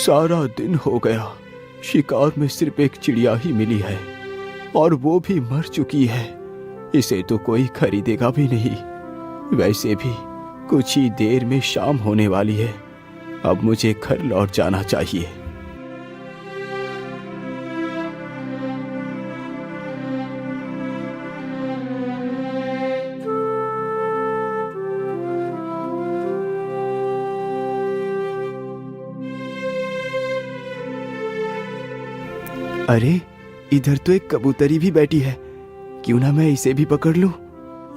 सारा दिन हो गया, शिकार में सिर्फ एक चिड़िया ही मिली है और वो भी मर चुकी है। इसे तो कोई खरीदेगा भी नहीं। वैसे भी कुछ ही देर में शाम होने वाली है। अब मुझे घर लौट जाना चाहिए। अरे, इधर तो एक कबूतरी भी बैठी है। क्यों ना मैं इसे भी पकड़ लूं?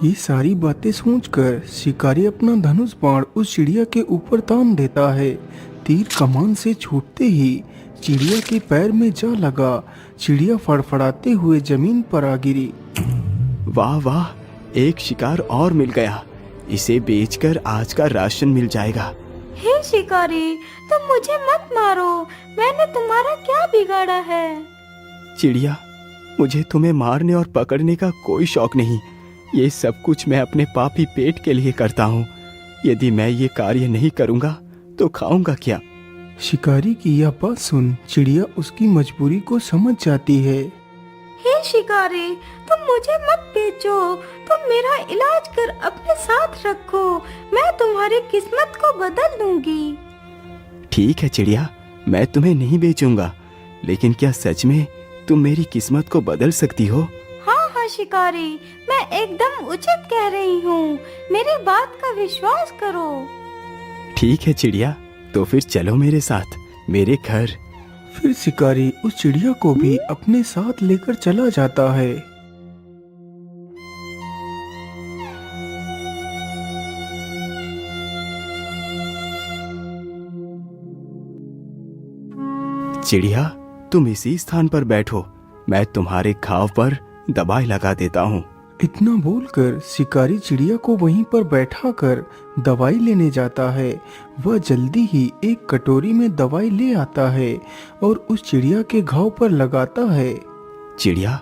ये सारी बातें सोचकर शिकारी अपना धनुष बाण उस चिड़िया के ऊपर तान देता है। तीर कमान से छूटते ही चिड़िया के पैर में जा लगा। चिड़िया फड़फड़ाते हुए जमीन पर आ गिरी। वाह वाह, एक शिकार और मिल गया। इसे बेचकर आज का राशन मिल जाएगा। हे शिकारी, तुम मुझे मत मारो। मैंने तुम्हारा क्या बिगाड़ा है? चिड़िया, मुझे तुम्हें मारने और पकड़ने का कोई शौक नहीं। ये सब कुछ मैं अपने पापी पेट के लिए करता हूँ। यदि मैं ये कार्य नहीं करूँगा तो खाऊंगा क्या? शिकारी की यह बात सुन चिड़िया उसकी मजबूरी को समझ जाती है। हे शिकारी, तुम मुझे मत बेचो। तुम मेरा इलाज कर अपने साथ रखो। मैं तुम्हारी किस्मत को बदल दूंगी। ठीक है चिड़िया, मैं तुम्हें नहीं बेचूंगा। लेकिन क्या सच में तुम मेरी किस्मत को बदल सकती हो? हाँ हाँ शिकारी, मैं एकदम उचित कह रही हूँ। मेरी बात का विश्वास करो। ठीक है चिड़िया, तो फिर चलो मेरे साथ मेरे घर। फिर शिकारी उस चिड़िया को भी अपने साथ लेकर चला जाता है। चिड़िया, तुम इसी स्थान पर बैठो। मैं तुम्हारे घाव पर दवाई लगा देता हूँ। इतना बोलकर शिकारी चिड़िया को वहीं पर बैठाकर दवाई लेने जाता है। वह जल्दी ही एक कटोरी में दवाई ले आता है और उस चिड़िया के घाव पर लगाता है। चिड़िया,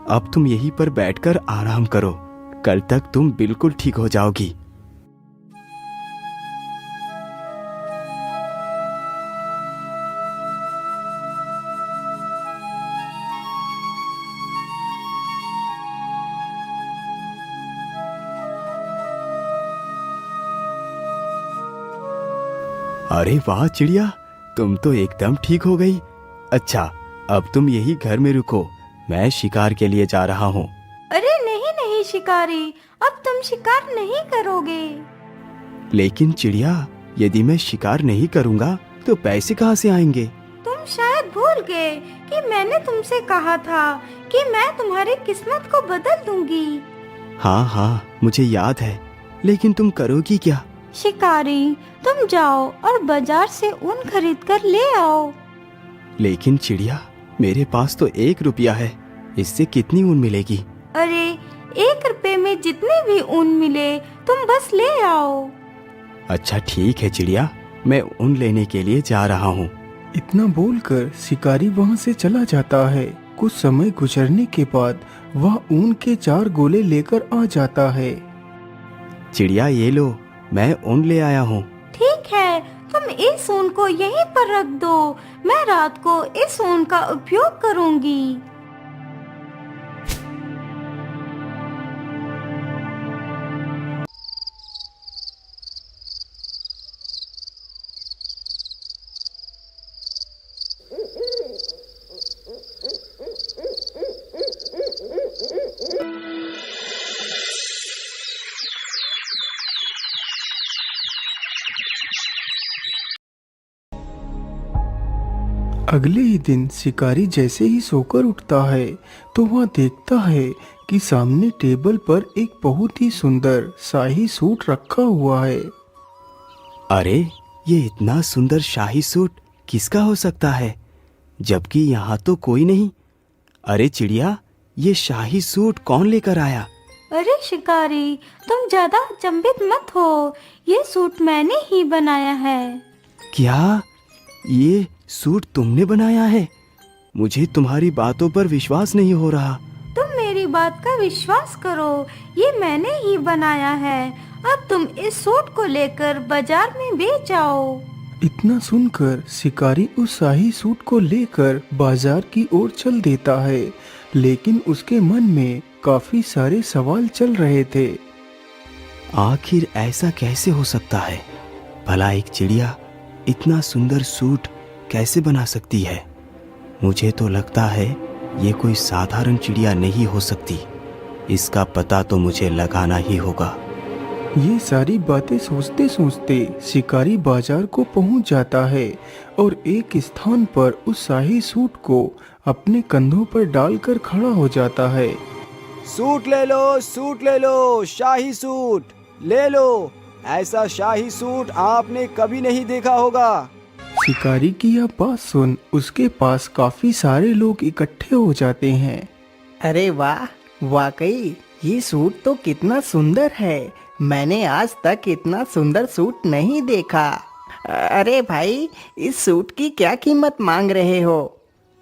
अब तुम यहीं पर बैठकर आराम करो। कल तक तुम बिल्कुल ठीक हो जाओगी। अरे वाह चिड़िया, तुम तो एकदम ठीक हो गई। अच्छा, अब तुम यही घर में रुको। मैं शिकार के लिए जा रहा हूँ। अरे नहीं नहीं शिकारी, अब तुम शिकार नहीं करोगे। लेकिन चिड़िया, यदि मैं शिकार नहीं करूँगा तो पैसे कहाँ से आएंगे? तुम शायद भूल गए कि मैंने तुमसे कहा था कि मैं तुम्हारी किस्मत को बदल दूंगी। हाँ हाँ, मुझे याद है। लेकिन तुम करोगी क्या? शिकारी, तुम जाओ और बाजार से ऊन खरीद कर ले आओ। लेकिन चिड़िया, मेरे पास तो 1 रुपया है। इससे कितनी ऊन मिलेगी? अरे, 1 रुपए में जितने भी ऊन मिले तुम बस ले आओ। अच्छा ठीक है चिड़िया, मैं ऊन लेने के लिए जा रहा हूँ। इतना बोलकर शिकारी वहां से चला जाता है। कुछ समय गुजरने के बाद वह ऊन के 4 गोले लेकर आ जाता है। चिड़िया, ये लो, मैं ऊन ले आया हूँ। ठीक है, तुम इस ऊन को यहीं पर रख दो। मैं रात को इस ऊन का उपयोग करूंगी। अगले ही दिन शिकारी जैसे ही सोकर उठता है तो वह देखता है कि सामने टेबल पर एक बहुत ही सुंदर शाही सूट रखा हुआ है। अरे, ये इतना सुंदर शाही सूट किसका हो सकता है, जबकि यहाँ तो कोई नहीं। अरे चिड़िया, ये शाही सूट कौन लेकर आया? अरे शिकारी, तुम ज्यादा अचंभित मत हो। ये सूट मैंने ही बनाया है। क्या ये सूट तुमने बनाया है? मुझे तुम्हारी बातों पर विश्वास नहीं हो रहा। तुम मेरी बात का विश्वास करो, ये मैंने ही बनाया है। अब तुम इस सूट को लेकर बाजार में बेच आओ। इतना सुनकर शिकारी उस शाही सूट को लेकर बाजार की ओर चल देता है, लेकिन उसके मन में काफी सारे सवाल चल रहे थे। आखिर ऐसा कैसे हो सकता है? भला एक चिड़िया इतना सुंदर सूट कैसे बना सकती है? मुझे तो लगता है ये कोई साधारण चिड़िया नहीं हो सकती। इसका पता तो मुझे लगाना ही होगा। ये सारी बातें सोचते सोचते शिकारी बाजार को पहुंच जाता है और एक स्थान पर उस शाही सूट को अपने कंधों पर डालकर खड़ा हो जाता है। सूट ले लो, शाही सूट ले लो। ऐसा शाही सूट आपने कभी नहीं देखा होगा। शिकारी की यह बात सुन उसके पास काफी सारे लोग इकट्ठे हो जाते हैं। अरे वाह, वाकई ये सूट तो कितना सुंदर है। मैंने आज तक इतना सुंदर सूट नहीं देखा। अरे भाई, इस सूट की क्या कीमत मांग रहे हो?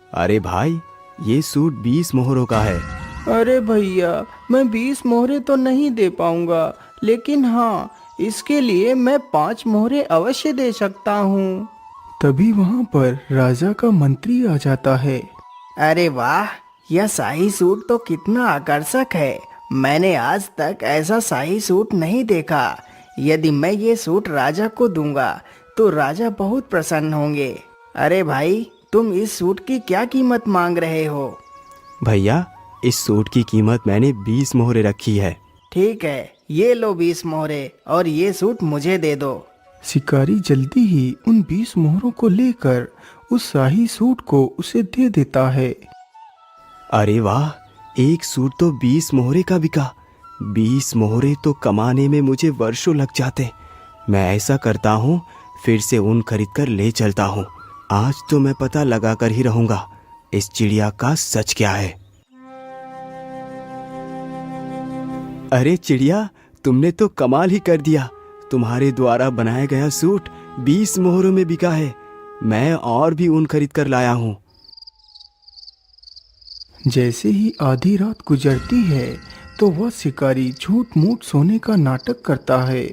अरे भाई, ये सूट 20 मोहरों का है। अरे भैया, मैं 20 मोहरे तो नहीं दे पाऊंगा, लेकिन हाँ, इसके लिए मैं 5 मोहरे अवश्य दे सकता हूँ। तभी वहाँ पर राजा का मंत्री आ जाता है। अरे वाह, यह शाही सूट तो कितना आकर्षक है। मैंने आज तक ऐसा शाही सूट नहीं देखा। यदि मैं ये सूट राजा को दूंगा तो राजा बहुत प्रसन्न होंगे। अरे भाई, तुम इस सूट की क्या कीमत मांग रहे हो? भैया, इस सूट की कीमत मैंने 20 मोहरे रखी है। ठीक है, ये लो 20 मोहरे और ये सूट मुझे दे दो। शिकारी जल्दी ही उन 20 मोहरों को लेकर उस शाही सूट को उसे दे देता है। अरे वाह, एक सूट तो 20 मोहरे का बिका। 20 मोहरे तो कमाने में मुझे वर्षों लग जाते। मैं ऐसा करता हूँ, फिर से ऊन खरीद कर ले चलता हूँ। आज तो मैं पता लगा कर ही रहूंगा इस चिड़िया का सच क्या है। अरे चिड़िया, तुमने तो कमाल ही कर दिया। तुम्हारे द्वारा बनाया गया सूट 20 मोहरों में बिका है। मैं और भी ऊन खरीद कर लाया हूँ। जैसे ही आधी रात गुजरती है तो वह शिकारी झूठ मूठ सोने का नाटक करता है।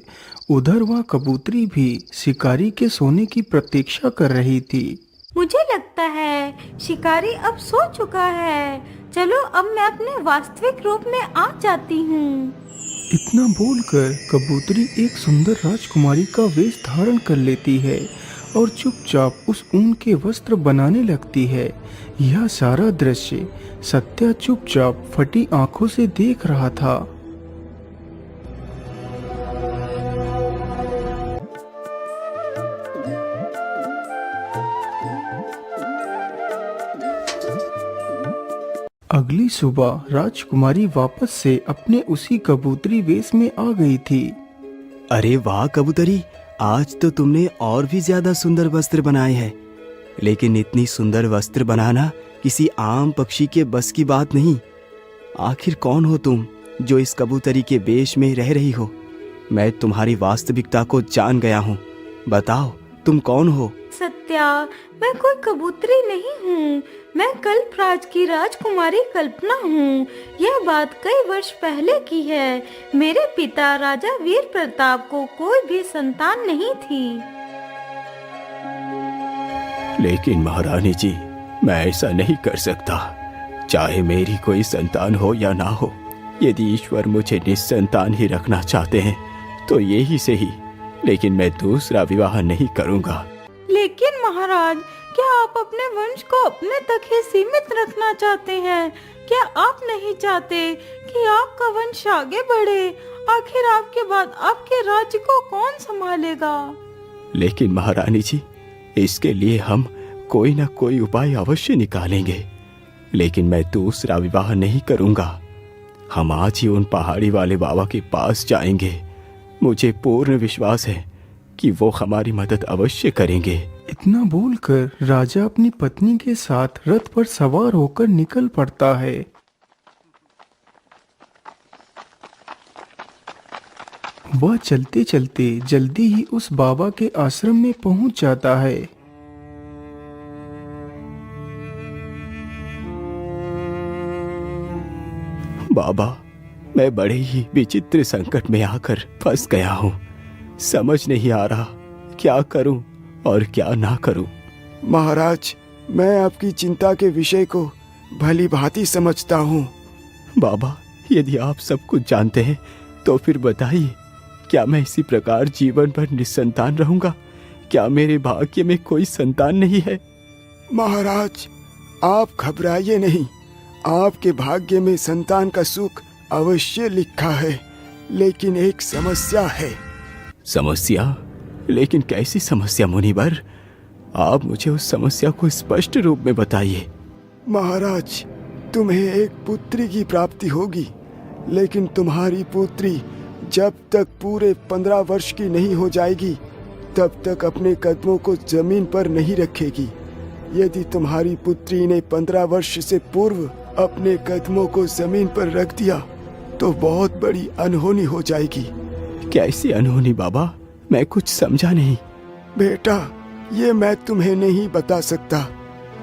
उधर वह कबूतरी भी शिकारी के सोने की प्रतीक्षा कर रही थी। मुझे लगता है शिकारी अब सो चुका है। चलो अब मैं अपने वास्तविक रूप में आ जाती हूँ। इतना बोलकर कबूतरी एक सुंदर राजकुमारी का वेश धारण कर लेती है और चुपचाप उस ऊन के वस्त्र बनाने लगती है। यह सारा दृश्य सत्या चुपचाप फटी आंखों से देख रहा था। अगली सुबह राजकुमारी वापस से अपने उसी कबूतरी वेश में आ गई थी। अरे वाह कबूतरी, आज तो तुमने और भी ज्यादा सुंदर वस्त्र बनाए हैं। लेकिन इतनी सुंदर वस्त्र बनाना किसी आम पक्षी के बस की बात नहीं। आखिर कौन हो तुम जो इस कबूतरी के वेश में रह रही हो? मैं तुम्हारी वास्तविकता को जान गया हूँ। बताओ, तुम कौन हो? सत्या, मैं कोई कबूतरी नहीं हूँ। मैं कल्पराज की राजकुमारी कल्पना हूँ। यह बात कई वर्ष पहले की है। मेरे पिता राजा वीर प्रताप को कोई भी संतान नहीं थी। लेकिन महारानी जी, मैं ऐसा नहीं कर सकता। चाहे मेरी कोई संतान हो या ना हो, यदि ईश्वर मुझे निस्संतान ही रखना चाहते हैं तो ये ही सही। लेकिन मैं दूसरा विवाह नहीं करूँगा। लेकिन महाराज, क्या आप अपने वंश को अपने तक ही सीमित रखना चाहते हैं? क्या आप नहीं चाहते कि आपका वंश आगे बढ़े? आखिर आपके बाद आपके राज्य को कौन संभालेगा? लेकिन महारानी जी, इसके लिए हम कोई ना कोई उपाय अवश्य निकालेंगे। लेकिन मैं दूसरा विवाह नहीं करूंगा। हम आज ही उन पहाड़ी वाले बाबा के पास जाएंगे। मुझे पूर्ण विश्वास है कि वो हमारी मदद अवश्य करेंगे। इतना बोलकर राजा अपनी पत्नी के साथ रथ पर सवार होकर निकल पड़ता है। वह चलते चलते जल्दी ही उस बाबा के आश्रम में पहुंच जाता है। बाबा, मैं बड़े ही विचित्र संकट में आकर फंस गया हूँ। समझ नहीं आ रहा क्या करूं और क्या ना करूं। महाराज, मैं आपकी चिंता के विषय को भली भांति समझता हूँ। बाबा, यदि आप सब कुछ जानते हैं तो फिर बताइए, क्या मैं इसी प्रकार जीवन भर निसंतान रहूंगा? क्या मेरे भाग्य में कोई संतान नहीं है? महाराज, आप घबराइए नहीं। आपके भाग्य में संतान का सुख अवश्य लिखा है, लेकिन एक समस्या है। समस्या? लेकिन कैसी समस्या मुनिवर? आप मुझे उस समस्या को स्पष्ट रूप में बताइए। महाराज, तुम्हें एक पुत्री की प्राप्ति होगी, लेकिन तुम्हारी पुत्री जब तक पूरे 15 वर्ष की नहीं हो जाएगी तब तक अपने कदमों को जमीन पर नहीं रखेगी। यदि तुम्हारी पुत्री ने 15 वर्ष से पूर्व अपने कदमों को जमीन पर रख दिया तो बहुत बड़ी अनहोनी हो जाएगी। कैसी अनहोनी बाबा? मैं कुछ समझा नहीं। बेटा, ये मैं तुम्हें नहीं बता सकता।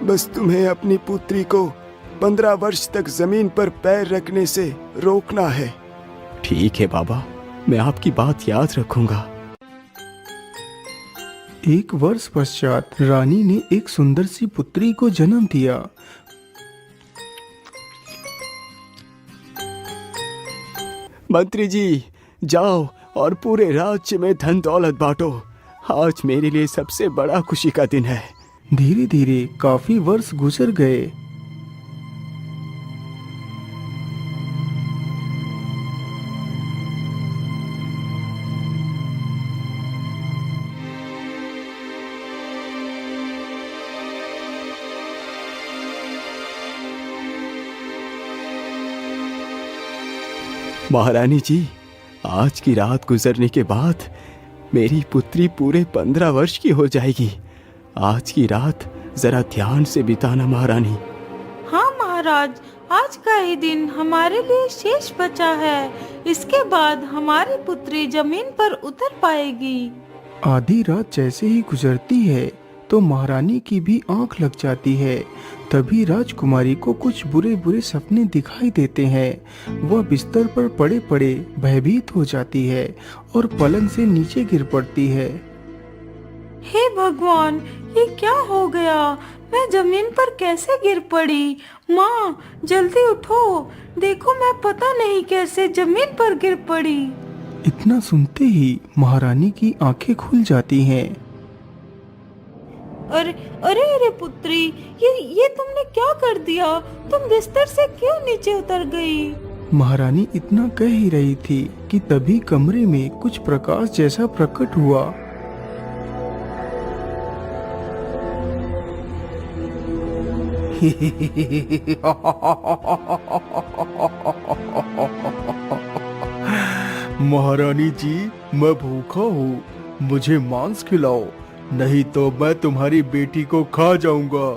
बस तुम्हें अपनी पुत्री को 15 वर्ष तक जमीन पर पैर रखने से रोकना है। ठीक है बाबा, मैं आपकी बात याद रखूंगा। एक वर्ष पश्चात रानी ने एक सुंदर सी पुत्री को जन्म दिया। मंत्री जी, जाओ और पूरे राज्य में धन दौलत बांटो। आज मेरे लिए सबसे बड़ा खुशी का दिन है। धीरे धीरे काफी वर्ष गुजर गए। महारानी जी, आज की रात गुजरने के बाद मेरी पुत्री पूरे 15 वर्ष की हो जाएगी। आज की रात जरा ध्यान से बिताना महारानी। हाँ महाराज, आज का ही दिन हमारे लिए शेष बचा है। इसके बाद हमारी पुत्री जमीन पर उतर पाएगी। आधी रात जैसे ही गुजरती है तो महारानी की भी आंख लग जाती है। तभी राजकुमारी को कुछ बुरे बुरे सपने दिखाई देते हैं। वह बिस्तर पर पड़े पड़े भयभीत हो जाती है और पलंग से नीचे गिर पड़ती है। हे भगवान, ये क्या हो गया? मैं जमीन पर कैसे गिर पड़ी? माँ, जल्दी उठो, देखो मैं पता नहीं कैसे जमीन पर गिर पड़ी। इतना सुनते ही महारानी की आंखें खुल जाती हैं। अरे अरे अरे पुत्री, ये तुमने क्या कर दिया? तुम बिस्तर से क्यों नीचे उतर गई? महारानी इतना कह ही रही थी कि तभी कमरे में कुछ प्रकाश जैसा प्रकट हुआ। महारानी जी, मैं भूखा हूँ, मुझे मांस खिलाओ, नहीं तो मैं तुम्हारी बेटी को खा जाऊंगा।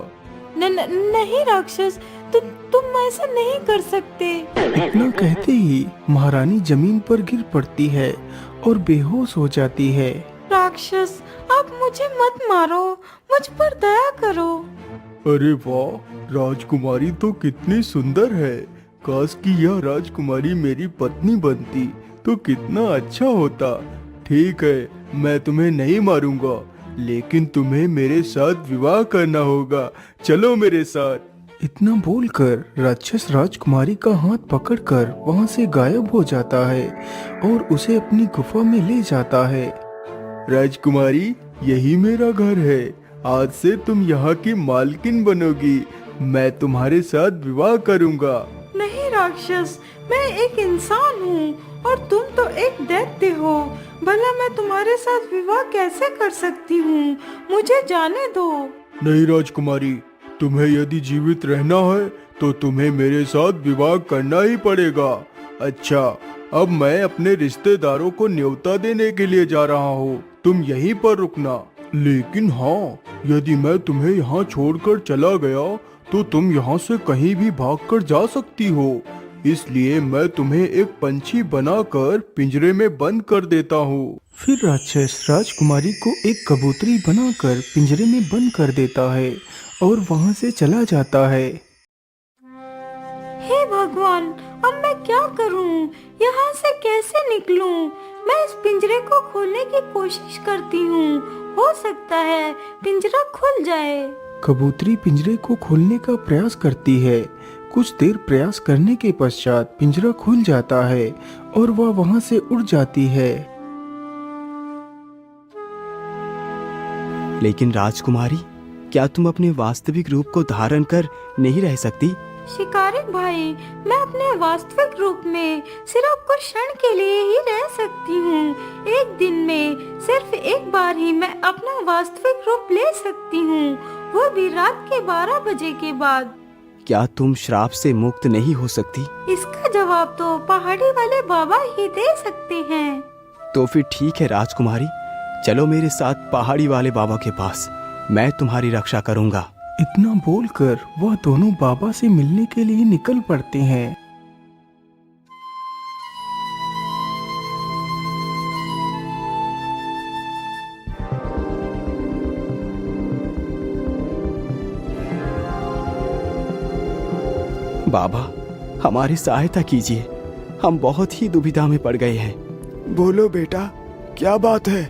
नहीं राक्षस, तुम ऐसा नहीं कर सकते। इतना कहते ही महारानी जमीन पर गिर पड़ती है और बेहोश हो जाती है। राक्षस, आप मुझे मत मारो, मुझ पर दया करो। अरे वाह, राजकुमारी तो कितनी सुंदर है। काश कि यह राजकुमारी मेरी पत्नी बनती तो कितना अच्छा होता। ठीक है, मैं तुम्हें नहीं मारूंगा, लेकिन तुम्हें मेरे साथ विवाह करना होगा। चलो मेरे साथ। इतना बोलकर राक्षस राजकुमारी का हाथ पकड़कर वहां से गायब हो जाता है और उसे अपनी गुफा में ले जाता है। राजकुमारी, यही मेरा घर है। आज से तुम यहाँ की मालकिन बनोगी। मैं तुम्हारे साथ विवाह करूँगा। नहीं राक्षस, मैं एक इंसान हूँ और तुम तो एक दैत्य हो। भला मैं तुम्हारे साथ विवाह कैसे कर सकती हूँ? मुझे जाने दो। नहीं राजकुमारी, तुम्हें यदि जीवित रहना है तो तुम्हें मेरे साथ विवाह करना ही पड़ेगा। अच्छा, अब मैं अपने रिश्तेदारों को न्योता देने के लिए जा रहा हूँ, तुम यहीं पर रुकना। लेकिन हाँ, यदि मैं तुम्हें यहाँ छोड़कर चला गया तो तुम यहाँ से कहीं भी भागकर जा सकती हो। इसलिए मैं तुम्हें एक पंछी बनाकर पिंजरे में बंद कर देता हूँ। फिर राक्षस राजकुमारी को एक कबूतरी बनाकर पिंजरे में बंद कर देता है और वहाँ से चला जाता है। हे भगवान, अब मैं क्या करूं? यहाँ से कैसे निकलूं? मैं इस पिंजरे को खोलने की कोशिश करती हूँ हो सकता है पिंजरा खुल जाए। कबूतरी पिंजरे को खोलने का प्रयास करती है। कुछ देर प्रयास करने के पश्चात पिंजरा खुल जाता है और वह वहां से उड़ जाती है। लेकिन राजकुमारी, क्या तुम अपने वास्तविक रूप को धारण कर नहीं रह सकती? शिकारी भाई, मैं अपने वास्तविक रूप में सिर्फ कुछ क्षण के लिए ही रह सकती हूँ। एक दिन में सिर्फ एक बार ही मैं अपना वास्तविक रूप ले सकती हूँ, वो भी रात के 12 बजे के बाद। क्या तुम श्राप से मुक्त नहीं हो सकती? इसका जवाब तो पहाड़ी वाले बाबा ही दे सकते हैं। तो फिर ठीक है राजकुमारी, चलो मेरे साथ पहाड़ी वाले बाबा के पास, मैं तुम्हारी रक्षा करूंगा। इतना बोलकर वह दोनों बाबा से मिलने के लिए निकल पड़ते हैं। बाबा, हमारी सहायता कीजिए, हम बहुत ही दुविधा में पड़ गए हैं। बोलो बेटा, क्या बात है?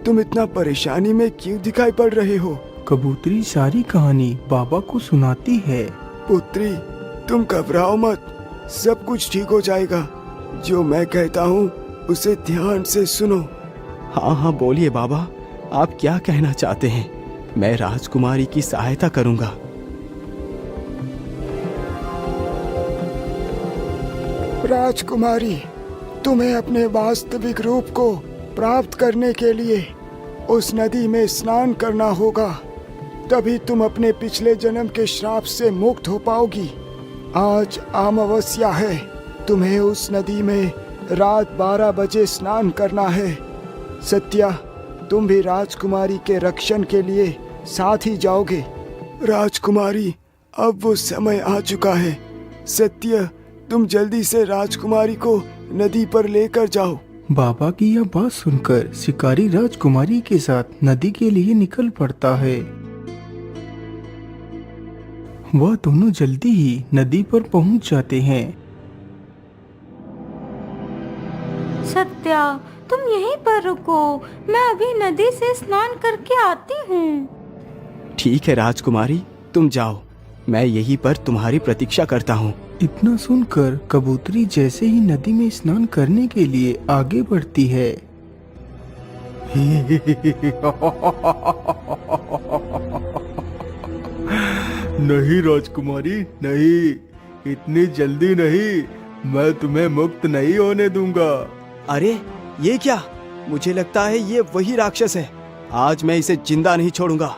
तुम इतना परेशानी में क्यों दिखाई पड़ रहे हो? कबूतरी सारी कहानी बाबा को सुनाती है। पुत्री, तुम घबराओ मत, सब कुछ ठीक हो जाएगा। जो मैं कहता हूँ उसे ध्यान से सुनो। हाँ हाँ बोलिए बाबा, आप क्या कहना चाहते हैं? मैं राजकुमारी की सहायता करूंगा। राजकुमारी, तुम्हें अपने वास्तविक रूप को प्राप्त करने के लिए उस नदी में स्नान करना होगा, तभी तुम अपने पिछले जन्म के श्राप से मुक्त हो पाओगी। आज अमावस्या है, तुम्हें उस नदी में रात 12 बजे स्नान करना है। सत्या, तुम भी राजकुमारी के रक्षण के लिए साथ ही जाओगे। राजकुमारी, अब वो समय आ चुका है। सत्य, तुम जल्दी से राजकुमारी को नदी पर लेकर जाओ। बाबा की यह बात सुनकर शिकारी राजकुमारी के साथ नदी के लिए निकल पड़ता है। वह दोनों जल्दी ही नदी पर पहुंच जाते हैं। सत्या, तुम यहीं पर रुको, मैं अभी नदी से स्नान करके आती हूँ। ठीक है राजकुमारी, तुम जाओ, मैं यहीं पर तुम्हारी प्रतीक्षा करता हूँ। इतना सुनकर कबूतरी जैसे ही नदी में स्नान करने के लिए आगे बढ़ती है। नहीं राजकुमारी, नहीं, इतनी जल्दी नहीं, मैं तुम्हें मुक्त नहीं होने दूंगा। अरे ये क्या? मुझे लगता है ये वही राक्षस है। आज मैं इसे जिंदा नहीं छोड़ूंगा।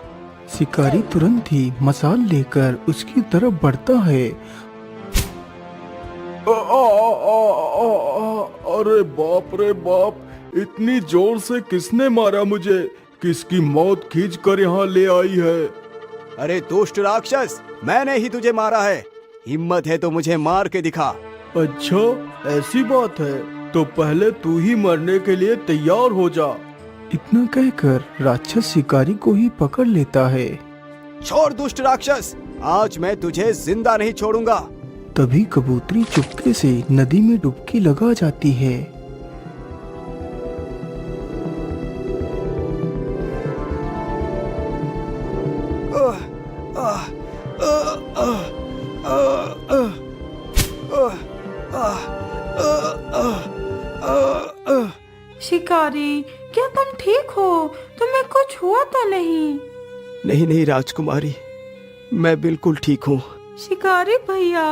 शिकारी तुरंत ही मसाल लेकर उसकी तरफ बढ़ता है। अरे बाप रे बाप, इतनी जोर से किसने मारा मुझे? किसकी मौत खींच कर यहाँ ले आई है? अरे दुष्ट राक्षस, मैंने ही तुझे मारा है। हिम्मत है तो मुझे मार के दिखा। अच्छा, ऐसी बात है तो पहले तू ही मरने के लिए तैयार हो जा। इतना कहकर राक्षस शिकारी को ही पकड़ लेता है। छोड़ दुष्ट राक्षस, आज मैं तुझे जिंदा नहीं छोड़ूंगा। तभी कबूतरी चुपके से नदी में डुबकी लगा जाती है। शिकारी, क्या तुम ठीक हो? तुम्हें कुछ हुआ तो नहीं? नहीं नहीं राजकुमारी, मैं बिल्कुल ठीक हूँ। शिकारी भैया,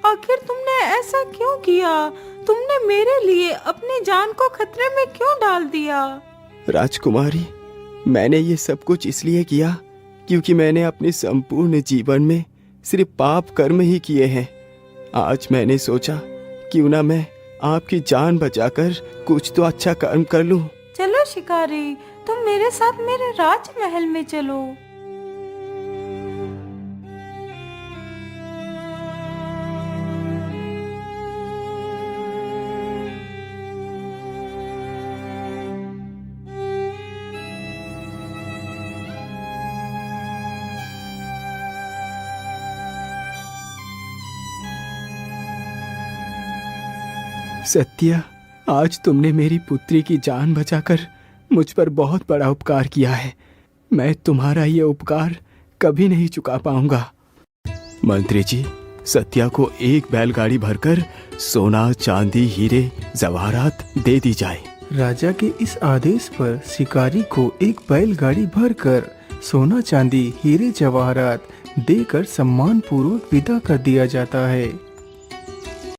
आखिर तुमने ऐसा क्यों किया? तुमने मेरे लिए अपनी जान को खतरे में क्यों डाल दिया? राजकुमारी, मैंने ये सब कुछ इसलिए किया क्योंकि मैंने अपने संपूर्ण जीवन में सिर्फ पाप कर्म ही किए हैं। आज मैंने सोचा क्यों ना मैं आपकी जान बचाकर कुछ तो अच्छा कर्म कर लूं। चलो शिकारी, तुम मेरे साथ मेरे राजमहल में चलो। सत्या, आज तुमने मेरी पुत्री की जान बचाकर मुझ पर बहुत बड़ा उपकार किया है। मैं तुम्हारा ये उपकार कभी नहीं चुका पाऊंगा। मंत्री जी, सत्या को एक बैलगाड़ी भरकर सोना, चांदी, हीरे, जवाहरात दे दी जाए। राजा के इस आदेश पर शिकारी को एक बैलगाड़ी भरकर सोना, चांदी, हीरे, जवाहरात देकर सम्मान पूर्वक विदा कर दिया जाता है।